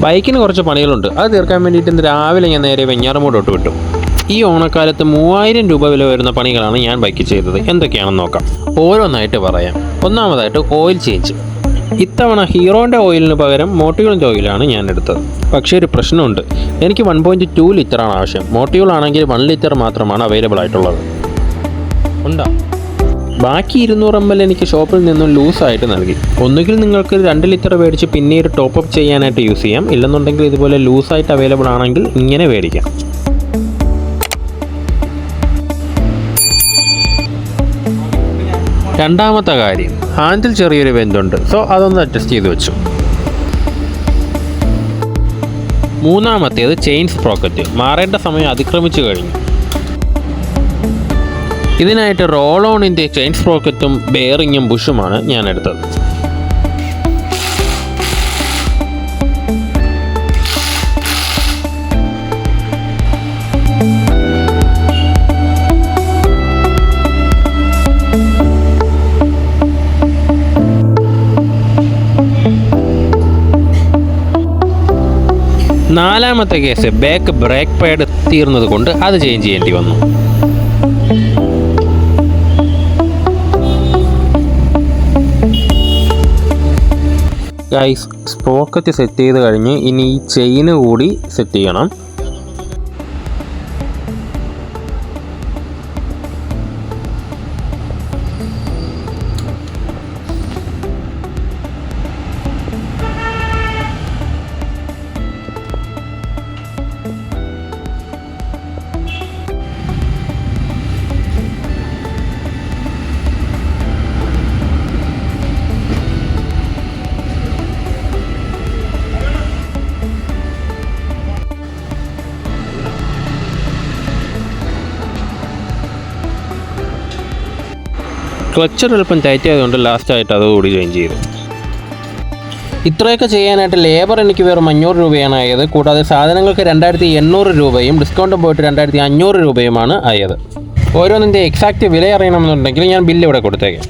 ബൈക്കിന് കുറച്ച് പണികളുണ്ട്, അത് തീർക്കാൻ വേണ്ടിയിട്ട് ഇന്ന് രാവിലെ ഞാൻ നേരെ വെഞ്ഞാറമൂടോട്ട് വിട്ടു. ഈ ഓണക്കാലത്ത് 3000 രൂപ വില വരുന്ന പണികളാണ് ഞാൻ ബൈക്കിൽ ചെയ്തത്. എന്തൊക്കെയാണെന്ന് നോക്കാം, ഓരോന്നായിട്ട് പറയാം. ഒന്നാമതായിട്ട് ഓയിൽ ചേഞ്ച്. ഇത്തവണ ഹീറോൻ്റെ ഓയിലിന് പകരം മോട്ടിയോളിൻ്റെ ഓയിലാണ് ഞാൻ എടുത്തത്. പക്ഷേ ഒരു പ്രശ്നമുണ്ട്, എനിക്ക് 1.2 ലിറ്ററാണ് ആവശ്യം. മോട്ടിയോൾ ആണെങ്കിൽ 1 ലിറ്റർ മാത്രമാണ് അവൈലബിൾ ആയിട്ടുള്ളത്. ഉണ്ടോ? ബാക്കി 200 ml എനിക്ക് ഷോപ്പിൽ നിന്നും ലൂസായിട്ട് നൽകി. ഒന്നുകിൽ നിങ്ങൾക്ക് 2 ലിറ്റർ മേടിച്ച് പിന്നീട് ടോപ്പപ്പ് ചെയ്യാനായിട്ട് യൂസ് ചെയ്യാം, ഇല്ലെന്നുണ്ടെങ്കിൽ ഇതുപോലെ ലൂസായിട്ട് അവൈലബിൾ ആണെങ്കിൽ ഇങ്ങനെ മേടിക്കാം. രണ്ടാമത്തെ കാര്യം, ഹാൻഡിൽ ചെറിയൊരു ബെൻഡുണ്ട്, സോ അതൊന്ന് അഡ്ജസ്റ്റ് ചെയ്ത് വെച്ചു. മൂന്നാമത്തേത് ചെയിൻ സ്പ്രോക്കറ്റ്. മാറേണ്ട സമയം അതിക്രമിച്ചു കഴിഞ്ഞു. ഇതിനായിട്ട് റോൾ ഓണിൻ്റെ ചെയിൻ സ്പ്രോക്കറ്റും ബെയറിങ്ങും ബുഷുമാണ് ഞാൻ എടുത്തത്. നാലാമത്തെ കേസ്, ബാക്ക് ബ്രേക്ക് പാഡ് തീർന്നത് കൊണ്ട് അത് ചേഞ്ച് ചെയ്യേണ്ടി വന്നു. ഗൈസ്, സ്പ്രോക്കറ്റ് സെറ്റ് ചെയ്ത് കഴിഞ്ഞ് ഇനി ഈ ചെയിന് കൂടി സെറ്റ് ചെയ്യണം. ക്ലച്ചർ എളുപ്പം ടൈറ്റ് ആയതുകൊണ്ട് ലാസ്റ്റായിട്ട് അതുകൂടി ചേഞ്ച് ചെയ്തു. ഇത്രയൊക്കെ ചെയ്യാനായിട്ട് ലേബർ എനിക്ക് വെറും 500 രൂപയാണ് ആയത്. കൂടാതെ സാധനങ്ങൾക്ക് 2800 രൂപയും ഡിസ്കൗണ്ട് പോയിട്ട് 2500 രൂപയുമാണ് ആയത്. ഓരോന്നിൻ്റെ എക്സാക്റ്റ് വില അറിയണമെന്നുണ്ടെങ്കിൽ ഞാൻ ബില്ല് ഇവിടെ കൊടുത്തേക്കാം.